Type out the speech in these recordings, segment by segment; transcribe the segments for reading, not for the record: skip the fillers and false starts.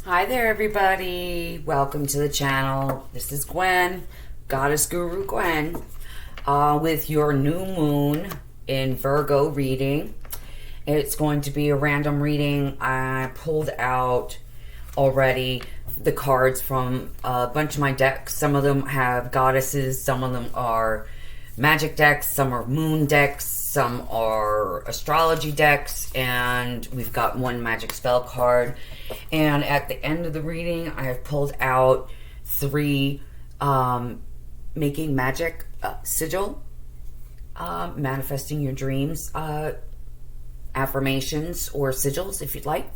Hi there, everybody. Welcome to the channel. This is Gwen, Goddess Guru Gwen, with your new moon in Virgo reading. It's going to be a random reading. I pulled out already the cards from a bunch of my decks. Some of them have goddesses, some of them are magic decks, some are moon decks, some are astrology decks, and we've got one magic spell card. And at the end of the reading, I have pulled out three making magic sigil, manifesting your dreams, affirmations or sigils if you'd like.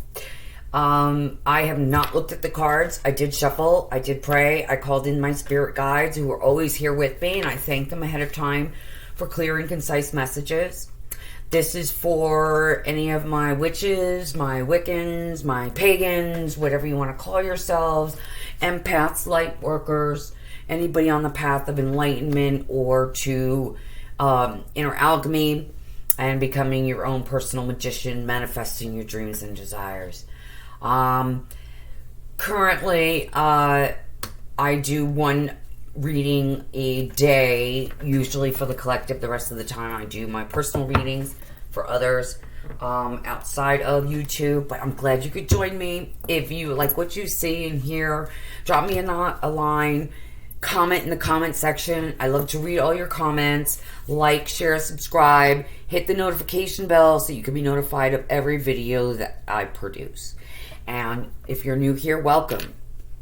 I have not looked at the cards. I did shuffle. I did pray. I called in my spirit guides who are always here with me, and I thank them ahead of time for clear and concise messages. This is for any of my witches, my Wiccans, my pagans, whatever you want to call yourselves, empaths, lightworkers, anybody on the path of enlightenment or to inner alchemy and becoming your own personal magician, manifesting your dreams and desires. Currently, I do one reading a day, usually for the collective. The rest of the time I do my personal readings for others outside of YouTube. But I'm glad you could join me. If you like what you see and hear, drop me a line, comment in the comment section. I love to read all your comments. Like, share, subscribe, hit the notification bell so you can be notified of every video that I produce. And if you're new here, welcome.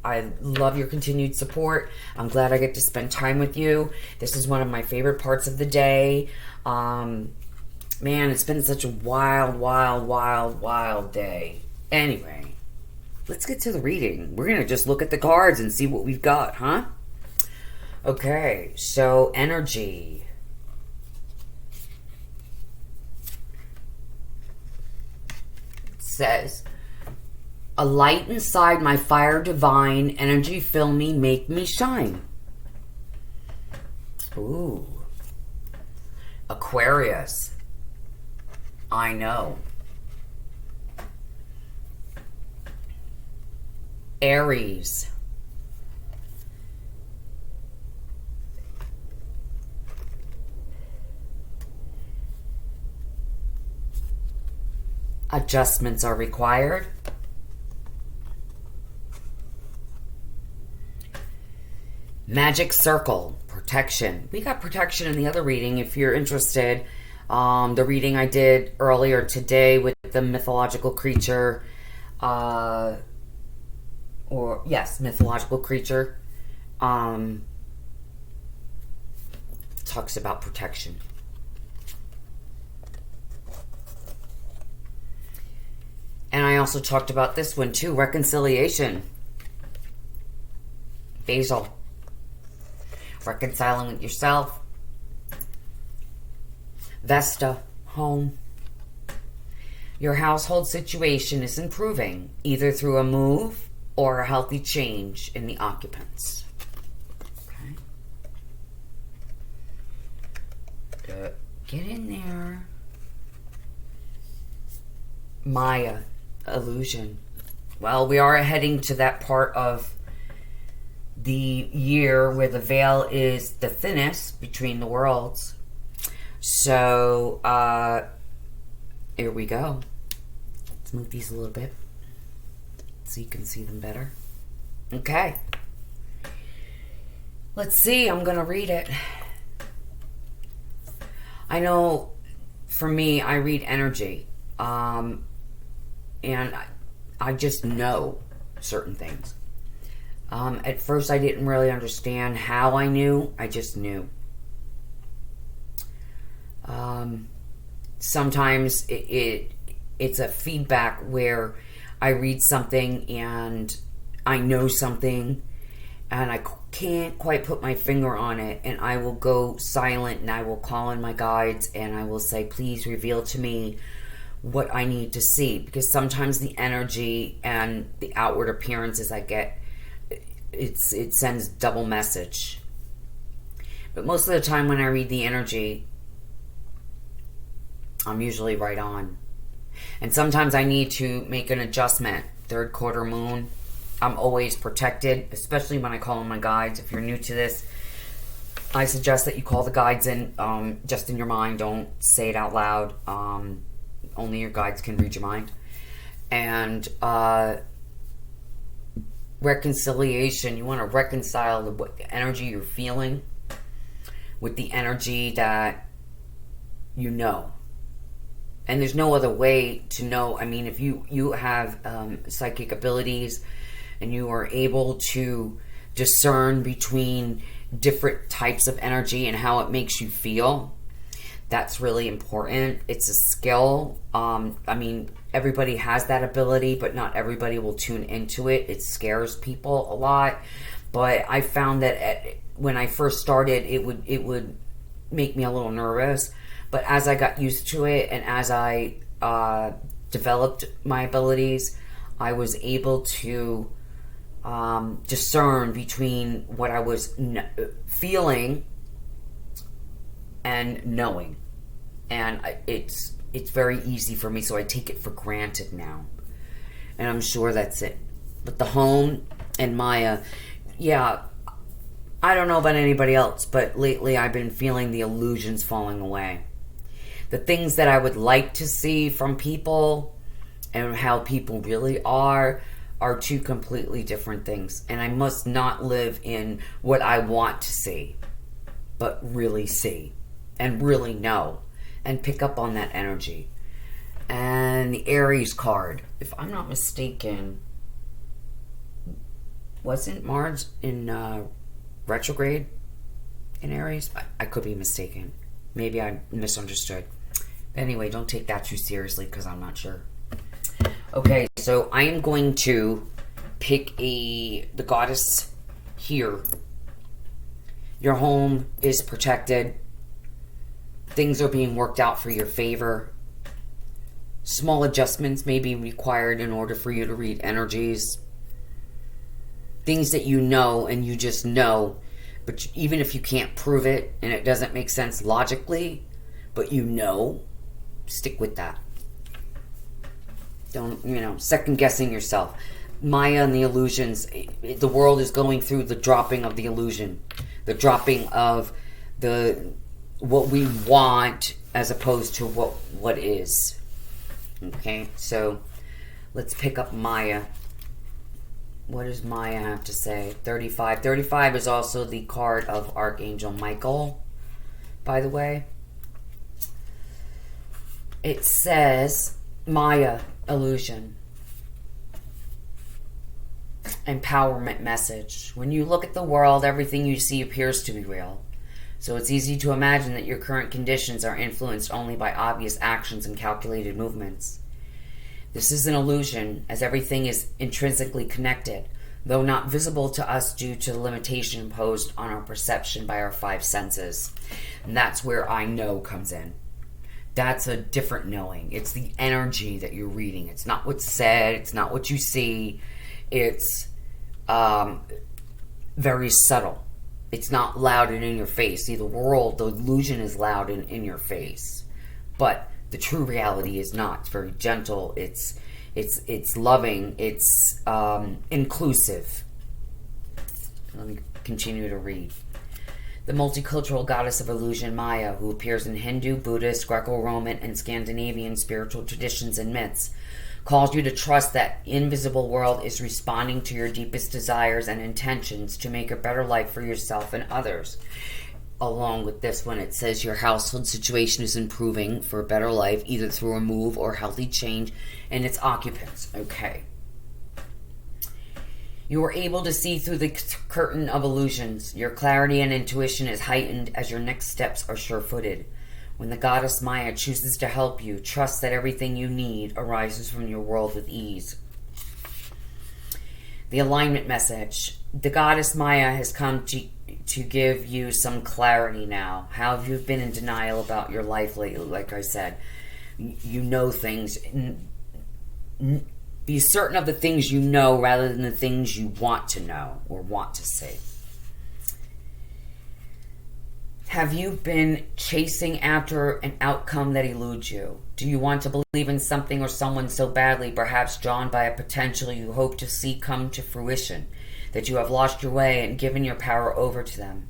I love your continued support. I'm glad I get to spend time with you. This is one of my favorite parts of the day. Man, it's been such a wild day. Anyway, let's get to the reading. We're going to just look at the cards and see what we've got, huh? Okay, so energy. It says, a light inside my fire divine, energy fill me, make me shine. Ooh. Aquarius. I know. Aries. Adjustments are required. Magic circle, protection. We got protection in the other reading if you're interested. The reading I did earlier today with the mythological creature, mythological creature, talks about protection. And I also talked about this one too, reconciliation. Basil. Reconciling with yourself. Vesta, home. Your household situation is improving, either through a move or a healthy change in the occupants. Okay. Get in there. Maya, illusion. Well, we are heading to that part of the year where the veil is the thinnest between the worlds. So, here we go. Let's move these a little bit so you can see them better. Okay. Let's see. I'm going to read it. I know for me, I read energy. And I just know certain things. At first, I didn't really understand how I knew. I just knew. Sometimes it's a feedback where I read something and I know something and I can't quite put my finger on it, and I will go silent and I will call in my guides and I will say, please reveal to me what I need to see, because sometimes the energy and the outward appearances I get, it sends double message. But most of the time when I read the energy, I'm usually right on. And sometimes I need to make an adjustment. Third quarter moon, I'm always protected, especially when I call on my guides. If you're new to this, I suggest that you call the guides in just in your mind. Don't say it out loud. Only your guides can read your mind. And reconciliation. You want to reconcile the energy you're feeling with the energy that you know. And there's no other way to know. I mean, if you have psychic abilities and you are able to discern between different types of energy and how it makes you feel, that's really important. It's a skill. I mean, everybody has that ability, but not everybody will tune into it. It scares people a lot. But I found that when I first started, it would make me a little nervous. But as I got used to it and as I developed my abilities, I was able to discern between what I was feeling and knowing. And it's very easy for me, so I take it for granted now. And I'm sure that's it. But the home and Maya, yeah, I don't know about anybody else, but lately I've been feeling the illusions falling away. The things that I would like to see from people and how people really are two completely different things. And I must not live in what I want to see, but really see and really know and pick up on that energy. And the Aries card, if I'm not mistaken, wasn't Mars in retrograde in Aries? I could be mistaken. Maybe I misunderstood. Anyway, don't take that too seriously because I'm not sure. Okay, so I am going to pick the goddess here. Your home is protected. Things are being worked out for your favor. Small adjustments may be required in order for you to read energies. Things that you know and you just know, but even if you can't prove it and it doesn't make sense logically, but you know, stick with that. Don't, second guessing yourself. Maya and the illusions, the world is going through the dropping of the illusion, the dropping of what we want as opposed to what is. Okay, so let's pick up Maya. What does Maya have to say? 35. 35 is also the card of Archangel Michael, by the way. It says, Maya, illusion. Empowerment message. When you look at the world, everything you see appears to be real. So it's easy to imagine that your current conditions are influenced only by obvious actions and calculated movements. This is an illusion, as everything is intrinsically connected, though not visible to us due to the limitation imposed on our perception by our five senses. And that's where I know comes in. That's a different knowing. It's the energy that you're reading. It's not what's said. It's not what you see. It's very subtle. It's not loud and in your face. See, the illusion is loud and in your face. But the true reality is not. It's very gentle. It's loving. It's inclusive. Let me continue to read. The multicultural goddess of illusion, Maya, who appears in Hindu, Buddhist, Greco-Roman, and Scandinavian spiritual traditions and myths, calls you to trust that invisible world is responding to your deepest desires and intentions to make a better life for yourself and others. Along with this one, it says your household situation is improving for a better life, either through a move or healthy change in its occupants. Okay. You are able to see through the curtain of illusions. Your clarity and intuition is heightened as your next steps are sure-footed. When the goddess Maya chooses to help you, trust that everything you need arises from your world with ease. The alignment message. The goddess Maya has come to give you some clarity now. How have you been in denial about your life lately? Like I said, you know things. Be certain of the things you know rather than the things you want to know or want to see. Have you been chasing after an outcome that eludes you? Do you want to believe in something or someone so badly, perhaps drawn by a potential you hope to see come to fruition, that you have lost your way and given your power over to them?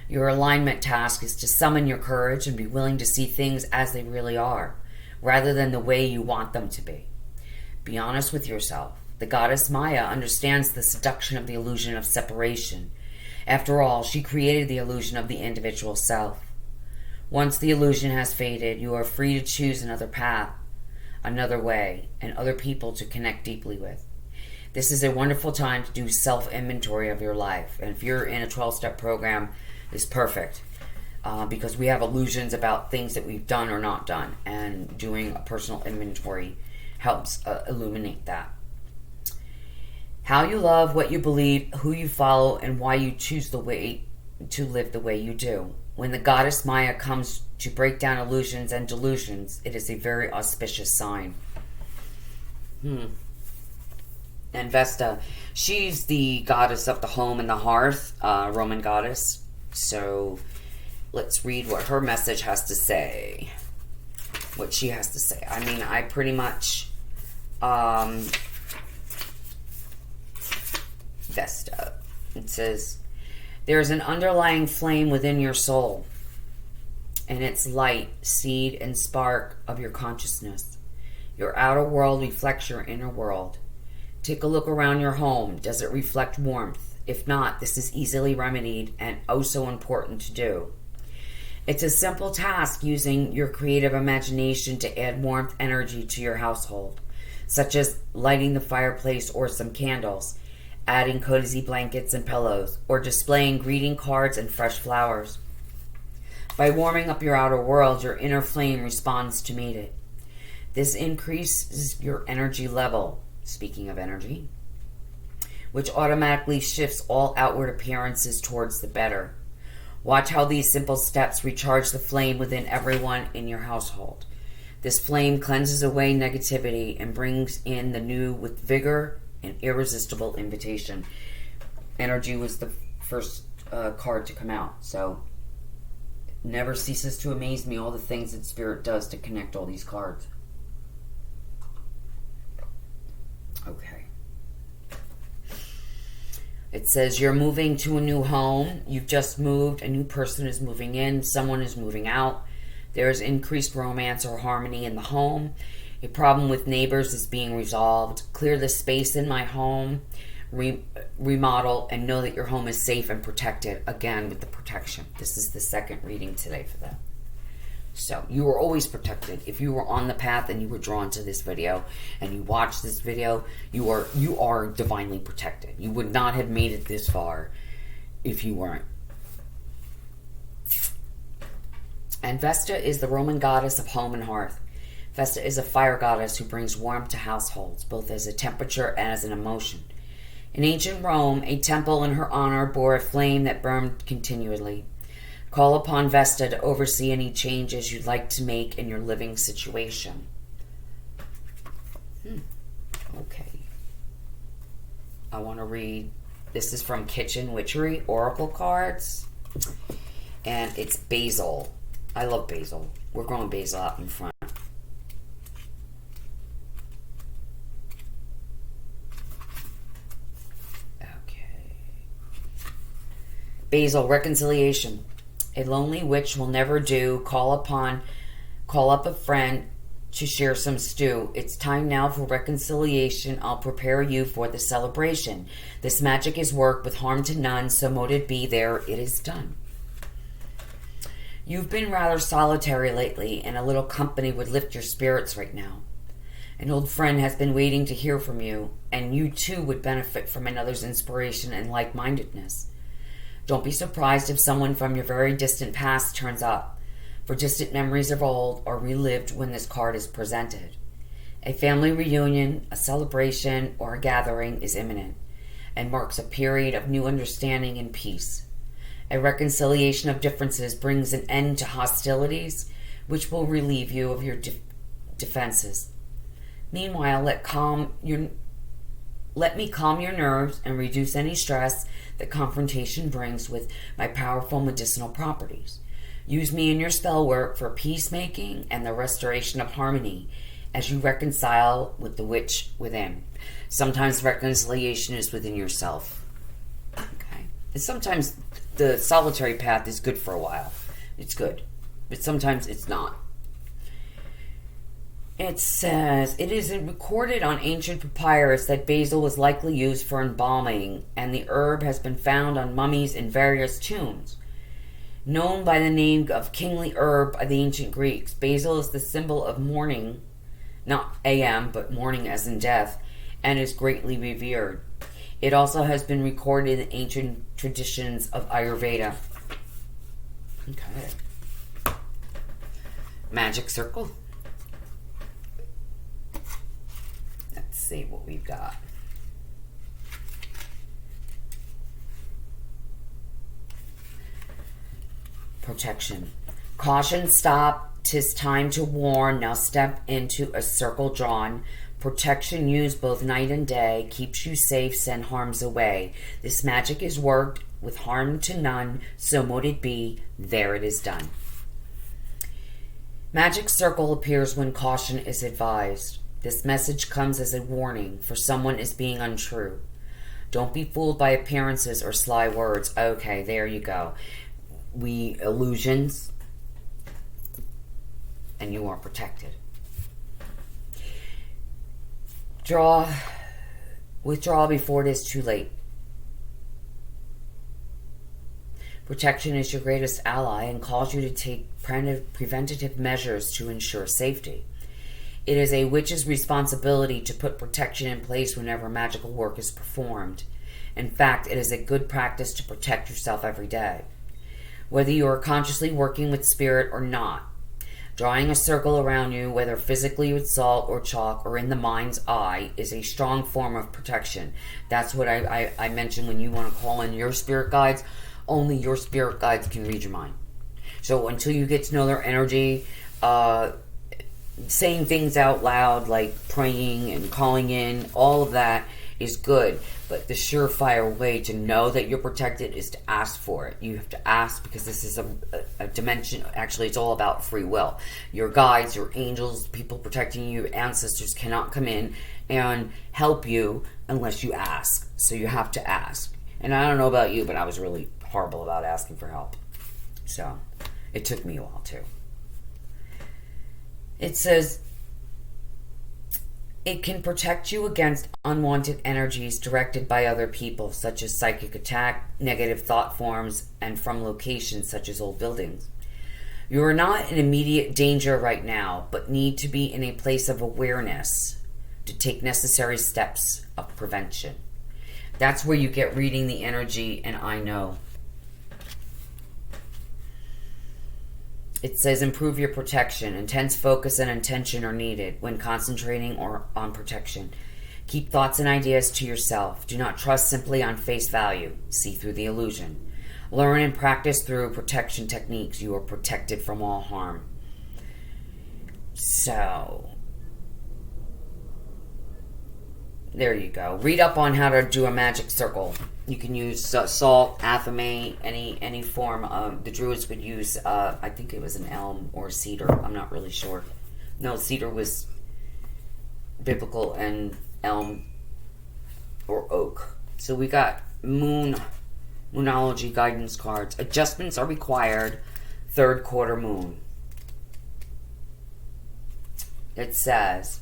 Your alignment task is to summon your courage and be willing to see things as they really are, rather than the way you want them to be. Be honest with yourself. The goddess Maya understands the seduction of the illusion of separation. After all, she created the illusion of the individual self. Once the illusion has faded, you are free to choose another path, another way, and other people to connect deeply with. This is a wonderful time to do self-inventory of your life. And if you're in a 12-step program, it's perfect. Because we have illusions about things that we've done or not done. And doing a personal inventory helps illuminate that. How you love, what you believe, who you follow, and why you choose the way to live the way you do. When the goddess Maya comes to break down illusions and delusions, it is a very auspicious sign. And Vesta, she's the goddess of the home and the hearth, Roman goddess. So let's read what her message has to say. What she has to say. I mean, I pretty much... Vesta. It says, there is an underlying flame within your soul, and its light, seed, and spark of your consciousness. Your outer world reflects your inner world. Take a look around your home. Does it reflect warmth? If not, this is easily remedied and oh so important to do. It's a simple task using your creative imagination to add warmth energy to your household, such as lighting the fireplace or some candles, adding cozy blankets and pillows, or displaying greeting cards and fresh flowers. By warming up your outer world, your inner flame responds to meet it. This increases your energy level, speaking of energy, which automatically shifts all outward appearances towards the better. Watch how these simple steps recharge the flame within everyone in your household. This flame cleanses away negativity and brings in the new with vigor and irresistible invitation. Energy was the first card to come out, so it never ceases to amaze me all the things that Spirit does to connect all these cards. Okay. It says you're moving to a new home. You've just moved. A new person is moving in. Someone is moving out. There is increased romance or harmony in the home. A problem with neighbors is being resolved. Clear the space in my home, remodel, and know that your home is safe and protected. Again, with the protection. This is the second reading today for that. So, you are always protected. If you were on the path and you were drawn to this video and you watched this video, you are divinely protected. You would not have made it this far if you weren't. And Vesta is the Roman goddess of home and hearth. Vesta is a fire goddess who brings warmth to households, both as a temperature and as an emotion. In ancient Rome, a temple in her honor bore a flame that burned continually. Call upon Vesta to oversee any changes you'd like to make in your living situation. Okay. I want to read, this is from Kitchen Witchery Oracle Cards, and it's basil. I love basil. We're growing basil out in front. Basil, reconciliation. A lonely witch will never do. Call up a friend to share some stew. It's time now for reconciliation. I'll prepare you for the celebration. This magic is work with harm to none, so mote it be, there it is done. You've been rather solitary lately, and a little company would lift your spirits right now. An old friend has been waiting to hear from you, and you too would benefit from another's inspiration and like-mindedness. Don't be surprised if someone from your very distant past turns up, for distant memories of old are relived when this card is presented. A family reunion, a celebration, or a gathering is imminent and marks a period of new understanding and peace. A reconciliation of differences brings an end to hostilities, which will relieve you of your defenses. Meanwhile, let Let me calm your nerves and reduce any stress that confrontation brings with my powerful medicinal properties. Use me in your spell work for peacemaking and the restoration of harmony as you reconcile with the witch within. Sometimes reconciliation is within yourself. Okay. And sometimes the solitary path is good for a while. It's good. But sometimes it's not. It says, it is recorded on ancient papyrus that basil was likely used for embalming, and the herb has been found on mummies in various tombs. Known by the name of kingly herb by the ancient Greeks, basil is the symbol of mourning, not AM, but mourning as in death, and is greatly revered. It also has been recorded in ancient traditions of Ayurveda. Okay. Magic circle. Let's see what we've got. Protection. Caution, stop. 'Tis time to warn. Now step into a circle drawn. Protection used both night and day. Keeps you safe, send harms away. This magic is worked with harm to none. So mote it be. There it is done. Magic circle appears when caution is advised. This message comes as a warning, for someone is being untrue. Don't be fooled by appearances or sly words. Okay, there you go. We illusions, and you are protected. Withdraw before it is too late. Protection is your greatest ally and calls you to take preventative measures to ensure safety. It is a witch's responsibility to put protection in place whenever magical work is performed. In fact, it is a good practice to protect yourself every day. Whether you are consciously working with spirit or not, drawing a circle around you, whether physically with salt or chalk or in the mind's eye, is a strong form of protection. That's what I mentioned when you want to call in your spirit guides. Only your spirit guides can read your mind. So until you get to know their energy, saying things out loud like praying and calling in, all of that is good. But the surefire way to know that you're protected is to ask for it. You have to ask, because this is a dimension. Actually, it's all about free will. Your guides, your angels, people protecting you, ancestors cannot come in and help you unless you ask. So you have to ask. And I don't know about you, but I was really horrible about asking for help. So it took me a while too. It says, it can protect you against unwanted energies directed by other people, such as psychic attack, negative thought forms, and from locations such as old buildings. You are not in immediate danger right now, but need to be in a place of awareness to take necessary steps of prevention. That's where you get reading the energy, and I know. It says improve your protection. Intense focus and intention are needed when concentrating or on protection. Keep thoughts and ideas to yourself. Do not trust simply on face value. See through the illusion. Learn and practice through protection techniques. You are protected from all harm. So, there you go. Read up on how to do a magic circle. You can use salt, athame, any form. The Druids would use, I think it was an elm or cedar. I'm not really sure. No, cedar was biblical, and elm or oak. So we got moonology guidance cards. Adjustments are required. Third quarter moon. It says,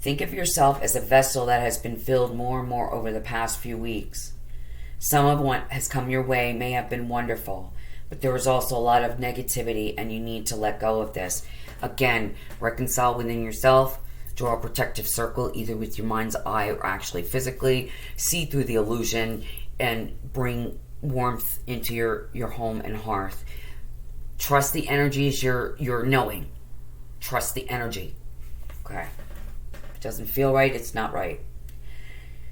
think of yourself as a vessel that has been filled more and more over the past few weeks. Some of what has come your way may have been wonderful, but there is also a lot of negativity, and you need to let go of this. Again, reconcile within yourself, draw a protective circle, either with your mind's eye or actually physically, see through the illusion, and bring warmth into your home and hearth. Trust the energies you're knowing. Trust the energy. Okay. If it doesn't feel right, it's not right.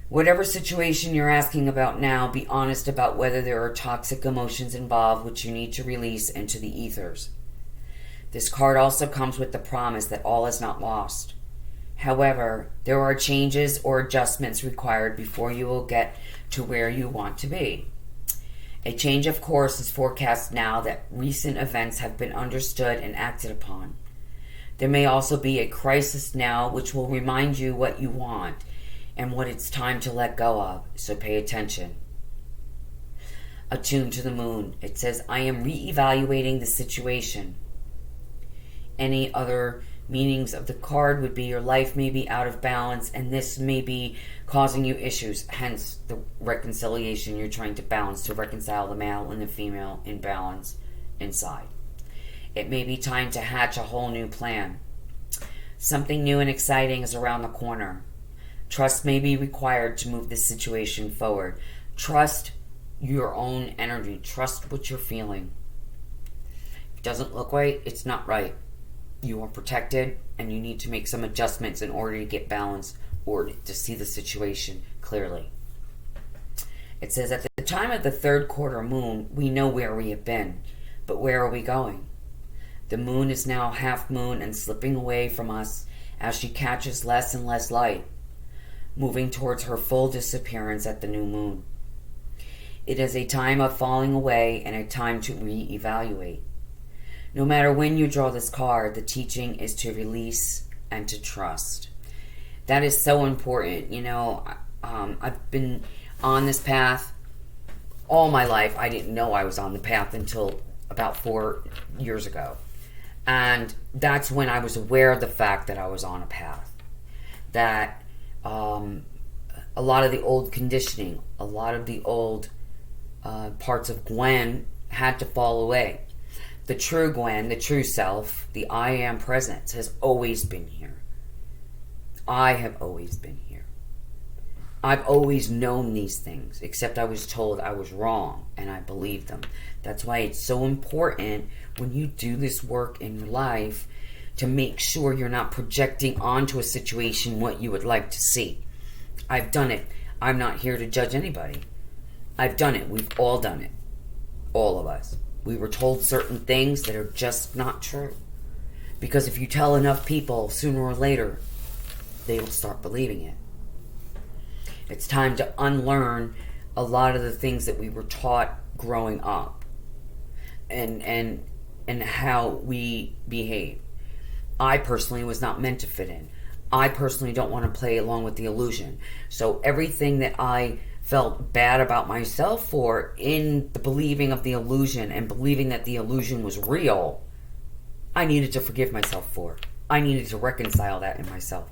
Whatever situation you're asking about now, be honest about whether there are toxic emotions involved which you need to release into the ethers. This card also comes with the promise that all is not lost. However, there are changes or adjustments required before you will get to where you want to be. A change of course is forecast now that recent events have been understood and acted upon. There may also be a crisis now which will remind you what you want and what it's time to let go of, so pay attention. Attuned to the moon. It says, I am re-evaluating the situation. Any other meanings of the card would be your life may be out of balance and this may be causing you issues, hence the reconciliation you're trying to balance, to reconcile the male and the female in balance inside. It may be time to hatch a whole new plan. Something new and exciting is around the corner. Trust may be required to move this situation forward. Trust your own energy. Trust what you're feeling. If it doesn't look right, it's not right. You are protected and you need to make some adjustments in order to get balance or to see the situation clearly. It says, at the time of the third quarter moon, we know where we have been, but where are we going? The moon is now half moon and slipping away from us as she catches less and less light, moving towards her full disappearance at the new moon. It is a time of falling away and a time to re-evaluate. No matter when you draw this card, the teaching is to release and to trust. That is so important. You know, I've been on this path all my life. I didn't know I was on the path until about 4 years ago. And that's when I was aware of the fact that I was on a path. That a lot of the old conditioning, a lot of the old parts of Gwen had to fall away. The true Gwen, the true self, the I am presence has always been here. I have always been here. I've always known these things, except I was told I was wrong, and I believed them. That's why it's so important when you do this work in your life to make sure you're not projecting onto a situation what you would like to see. I've done it. I'm not here to judge anybody. I've done it. We've all done it. All of us. We were told certain things that are just not true. Because if you tell enough people, sooner or later, they will start believing it. It's time to unlearn a lot of the things that we were taught growing up. And how we behave. I personally was not meant to fit in. I personally don't want to play along with the illusion. So everything that I felt bad about myself for in the believing of the illusion and believing that the illusion was real, I needed to forgive myself for. I needed to reconcile that in myself.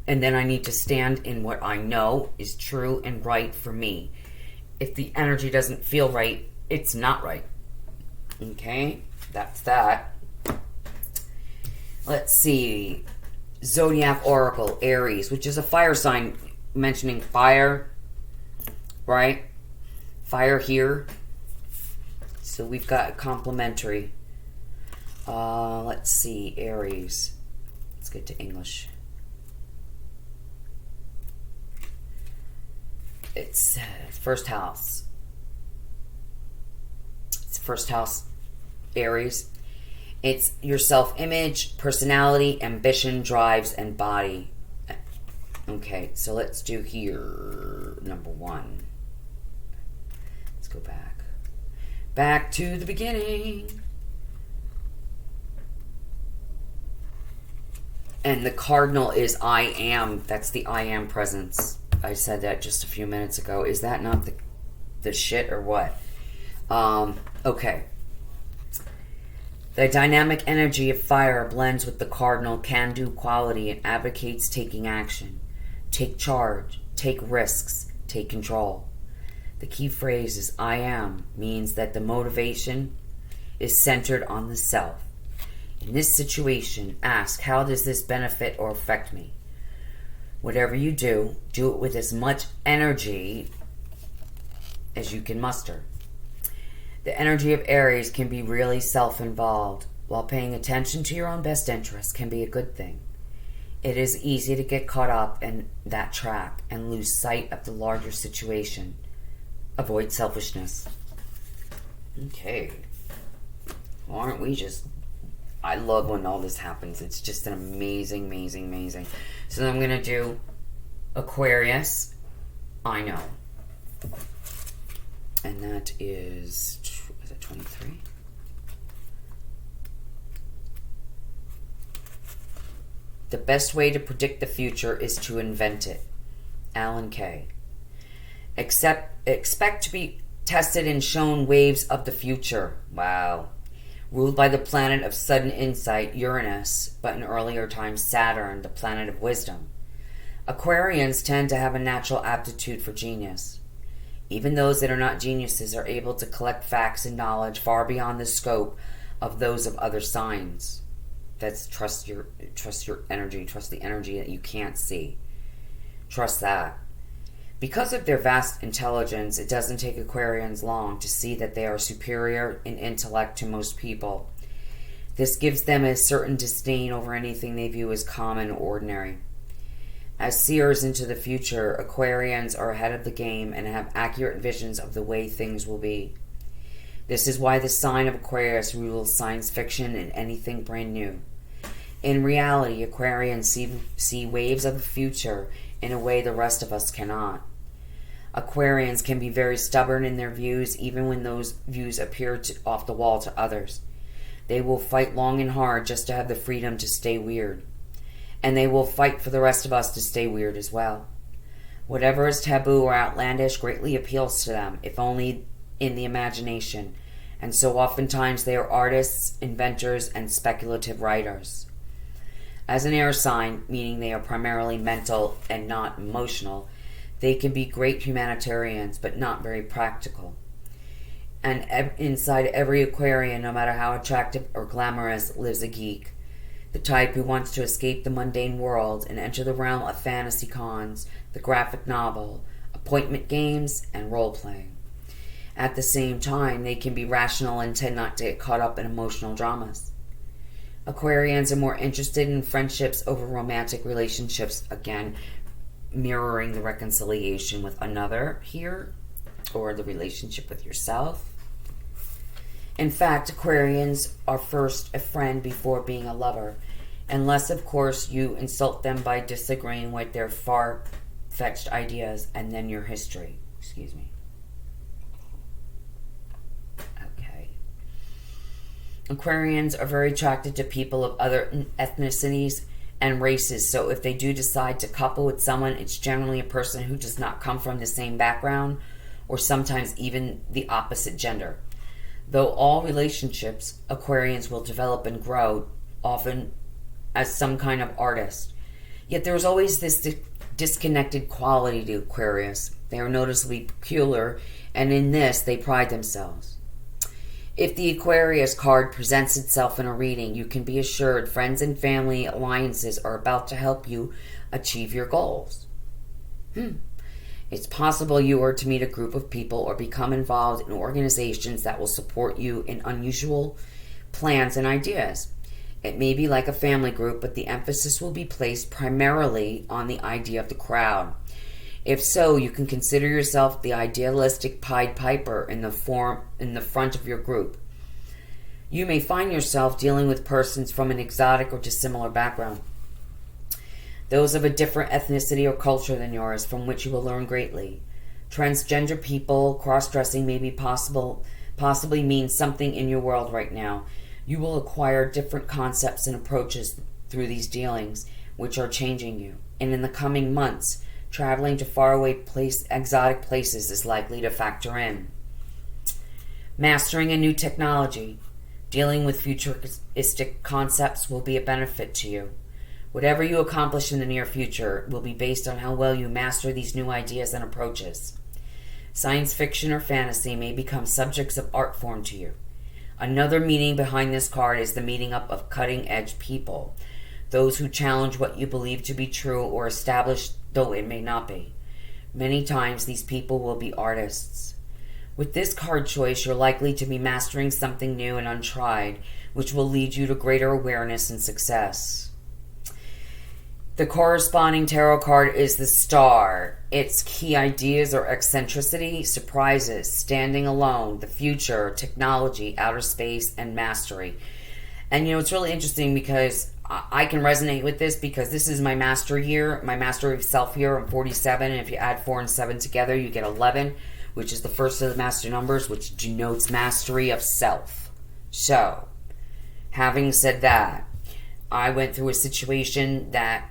And then I need to stand in what I know is true and right for me. If the energy doesn't feel right, it's not right. Okay? That's that. Let's see. Zodiac Oracle, Aries, which is a fire sign mentioning fire. Right? Fire here. So we've got complementary. Let's see. Aries. Let's get to English. It's first house. It's first house, Aries. It's your self-image, personality, ambition, drives, and body. Okay, so let's do here number 1. Let's go back. Back to the beginning. And the cardinal is I am. That's the I am presence. I said that just a few minutes ago. Is that not the shit or what? Okay. The dynamic energy of fire blends with the cardinal can-do quality and advocates taking action. Take charge. Take risks. Take control. The key phrase is I am means that the motivation is centered on the self. In this situation, ask, how does this benefit or affect me? Whatever you do, do it with as much energy as you can muster. The energy of Aries can be really self-involved, while paying attention to your own best interests can be a good thing. It is easy to get caught up in that track and lose sight of the larger situation. Avoid selfishness. Okay. Aren't we just I love when all this happens. It's just an amazing, amazing, amazing. So I'm going to do Aquarius. I know. And that is it 23? The best way to predict the future is to invent it. Alan Kay. Expect to be tested and shown waves of the future. Wow. Ruled by the planet of sudden insight, Uranus, but in earlier times Saturn, the planet of wisdom. Aquarians tend to have a natural aptitude for genius. Even those that are not geniuses are able to collect facts and knowledge far beyond the scope of those of other signs. That's trust your energy, trust the energy that you can't see. Trust that. Because of their vast intelligence, it doesn't take Aquarians long to see that they are superior in intellect to most people. This gives them a certain disdain over anything they view as common or ordinary. As seers into the future, Aquarians are ahead of the game and have accurate visions of the way things will be. This is why the sign of Aquarius rules science fiction and anything brand new. In reality, Aquarians see waves of the future in a way the rest of us cannot. Aquarians can be very stubborn in their views, even when those views appear off the wall to others. They will fight long and hard just to have the freedom to stay weird. And they will fight for the rest of us to stay weird as well. Whatever is taboo or outlandish greatly appeals to them, if only in the imagination. And so oftentimes they are artists, inventors, and speculative writers. As an air sign, meaning they are primarily mental and not emotional, they can be great humanitarians, but not very practical. And inside every Aquarian, no matter how attractive or glamorous, lives a geek. The type who wants to escape the mundane world and enter the realm of fantasy cons, the graphic novel, appointment games, and role-playing. At the same time, they can be rational and tend not to get caught up in emotional dramas. Aquarians are more interested in friendships over romantic relationships, again, mirroring the reconciliation with another here, or the relationship with yourself. In fact, Aquarians are first a friend before being a lover, unless, of course, you insult them by disagreeing with their far-fetched ideas and then your history. Excuse me. Okay. Aquarians are very attracted to people of other ethnicities and races, so if they do decide to couple with someone, it's generally a person who does not come from the same background, or sometimes even the opposite gender. Though all relationships, Aquarians will develop and grow, often as some kind of artist. Yet there is always this disconnected quality to Aquarius. They are noticeably peculiar, and in this they pride themselves. If the Aquarius card presents itself in a reading, you can be assured friends and family alliances are about to help you achieve your goals. It's possible you are to meet a group of people or become involved in organizations that will support you in unusual plans and ideas. It may be like a family group, but the emphasis will be placed primarily on the idea of the crowd. If so, you can consider yourself the idealistic Pied Piper in the front of your group. You may find yourself dealing with persons from an exotic or dissimilar background. Those of a different ethnicity or culture than yours, from which you will learn greatly. Transgender people, cross-dressing may be possibly means something in your world right now. You will acquire different concepts and approaches through these dealings, which are changing you. And in the coming months, traveling to faraway exotic places is likely to factor in. Mastering a new technology, dealing with futuristic concepts will be a benefit to you. Whatever you accomplish in the near future will be based on how well you master these new ideas and approaches. Science fiction or fantasy may become subjects of art form to you. Another meaning behind this card is the meeting up of cutting-edge people, those who challenge what you believe to be true or established, though it may not be. Many times these people will be artists. With this card choice, you're likely to be mastering something new and untried, which will lead you to greater awareness and success. The corresponding tarot card is the Star. Its key ideas are eccentricity, surprises, standing alone, the future, technology, outer space, and mastery. And it's really interesting because I can resonate with this because this is my master year, my mastery of self year. I'm 47, and if you add 4 and 7 together, you get 11, which is the first of the master numbers, which denotes mastery of self. So, having said that, I went through a situation that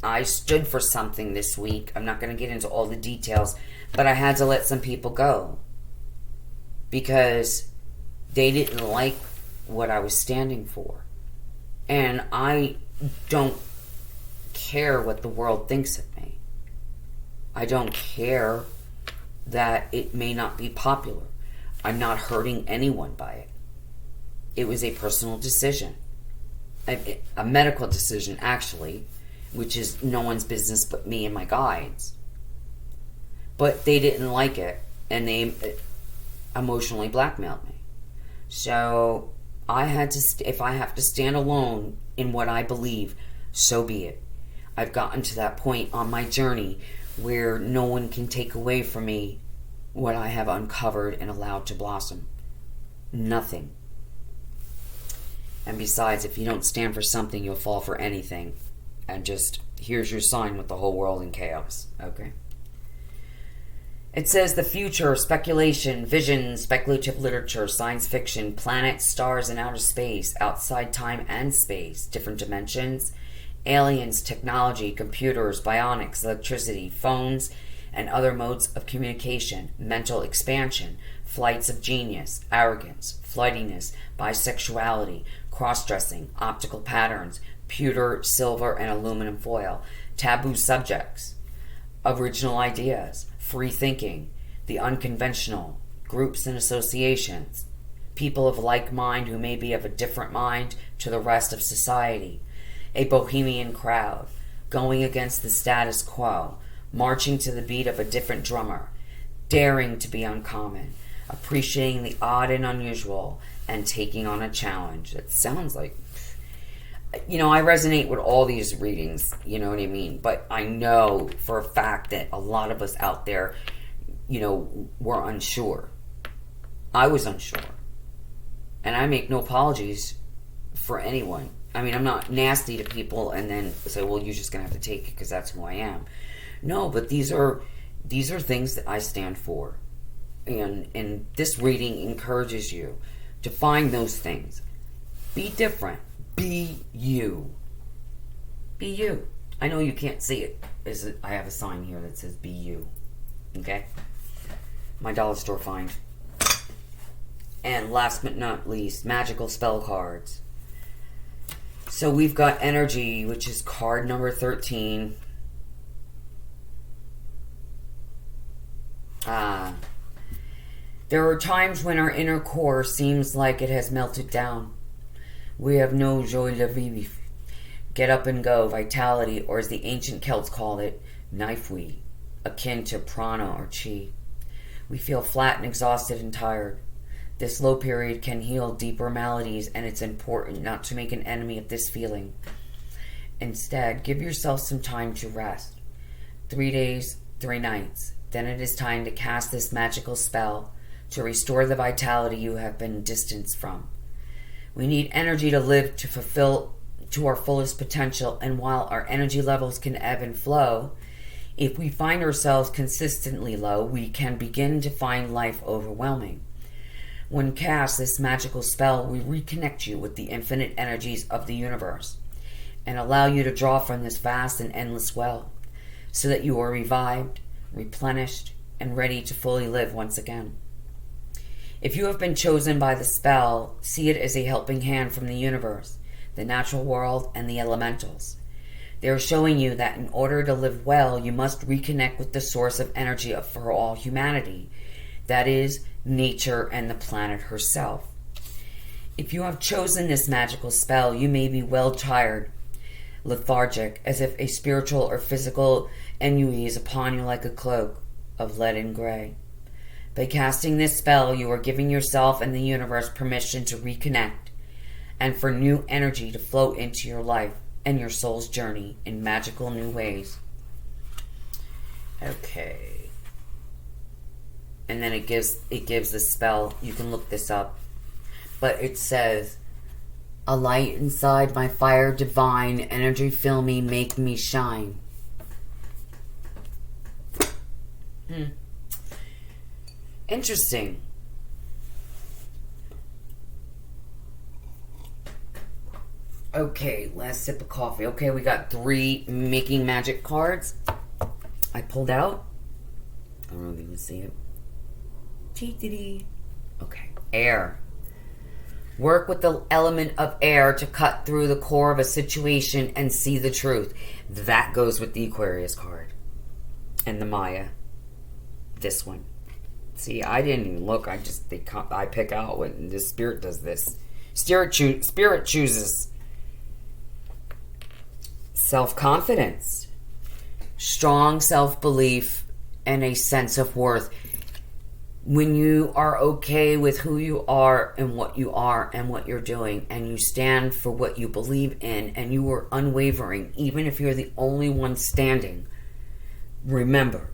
I stood for something this week. I'm not going to get into all the details, but I had to let some people go because they didn't like what I was standing for. And I don't care what the world thinks of me. I don't care that it may not be popular. I'm not hurting anyone by it. It was a personal decision. A medical decision, actually, which is no one's business but me and my guides. But they didn't like it, and they emotionally blackmailed me. So I had to, if I have to stand alone in what I believe, so be it. I've gotten to that point on my journey where no one can take away from me what I have uncovered and allowed to blossom. Nothing. And besides, if you don't stand for something, you'll fall for anything. And just, here's your sign with the whole world in chaos. Okay? It says the future, speculation, vision, speculative literature, science fiction, planets, stars, and outer space, outside time and space, different dimensions, aliens, technology, computers, bionics, electricity, phones, and other modes of communication, mental expansion, flights of genius, arrogance, flightiness, bisexuality, cross-dressing, optical patterns, pewter, silver, and aluminum foil, taboo subjects, original ideas, free thinking, the unconventional, groups and associations, people of like mind who may be of a different mind to the rest of society, a bohemian crowd, going against the status quo, marching to the beat of a different drummer, daring to be uncommon, appreciating the odd and unusual, and taking on a challenge. It sounds like, I resonate with all these readings, you know what I mean? But I know for a fact that a lot of us out there, were unsure. I was unsure. And I make no apologies for anyone. I mean, I'm not nasty to people and then say, well, you're just going to have to take it because that's who I am. No, but these are things that I stand for. And this reading encourages you to find those things. Be different. Be you. Be you. I know you can't see it. I have a sign here that says be you. Okay? My dollar store find. And last but not least, magical spell cards. So we've got energy, which is card number 13. There are times when our inner core seems like it has melted down. We have no joie de vivre, get up and go, vitality, or as the ancient Celts called it, nifui, akin to prana or chi. We feel flat and exhausted and tired. This low period can heal deeper maladies, and it's important not to make an enemy of this feeling. Instead, give yourself some time to rest. 3 days, 3 nights. Then it is time to cast this magical spell to restore the vitality you have been distanced from. We need energy to live to fulfill to our fullest potential, and while our energy levels can ebb and flow, if we find ourselves consistently low, we can begin to find life overwhelming. When cast this magical spell, we reconnect you with the infinite energies of the universe and allow you to draw from this vast and endless well so that you are revived, replenished, and ready to fully live once again. If you have been chosen by the spell, see it as a helping hand from the universe, the natural world, and the elementals. They are showing you that in order to live well, you must reconnect with the source of energy for all humanity, that is, nature and the planet herself. If you have chosen this magical spell, you may be well tired, lethargic, as if a spiritual or physical ennui is upon you like a cloak of lead and gray. By casting this spell, you are giving yourself and the universe permission to reconnect and for new energy to flow into your life and your soul's journey in magical new ways. Okay. And then it gives the spell. You can look this up. But it says, A light inside my fire divine. Energy fill me, make me shine. Interesting. Okay, last sip of coffee. Okay, we got 3 Making Magic cards I pulled out. I don't know if you can see it. Okay, air. Work with the element of air to cut through the core of a situation and see the truth. That goes with the Aquarius card. And the Maya. This one. See, I didn't even look. I pick out when the Spirit does this. Spirit chooses self-confidence, strong self-belief, and a sense of worth. When you are okay with who you are and what you're doing, and you stand for what you believe in, and you are unwavering, even if you're the only one standing, remember,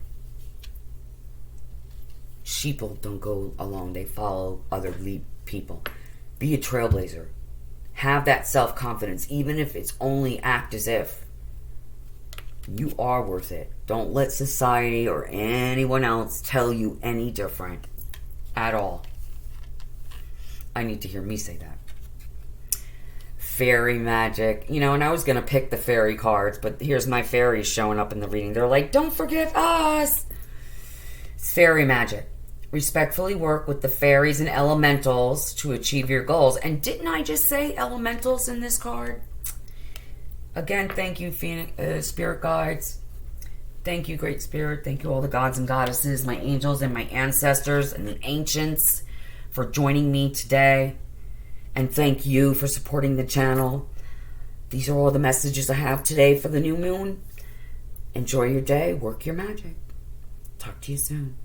sheeple don't go alone. They follow other lead people. Be a trailblazer. Have that self-confidence, even if it's only act as if. You are worth it. Don't let society or anyone else tell you any different at all. I need to hear me say that. Fairy magic. You know, and I was going to pick the fairy cards, but here's my fairies showing up in the reading. They're like, don't forget us. It's fairy magic. Respectfully work with the fairies and elementals to achieve your goals. And didn't I just say elementals in this card? Again, thank you, Spirit Guides. Thank you, Great Spirit. Thank you, all the gods and goddesses, my angels and my ancestors and the ancients for joining me today. And thank you for supporting the channel. These are all the messages I have today for the new moon. Enjoy your day. Work your magic. Talk to you soon.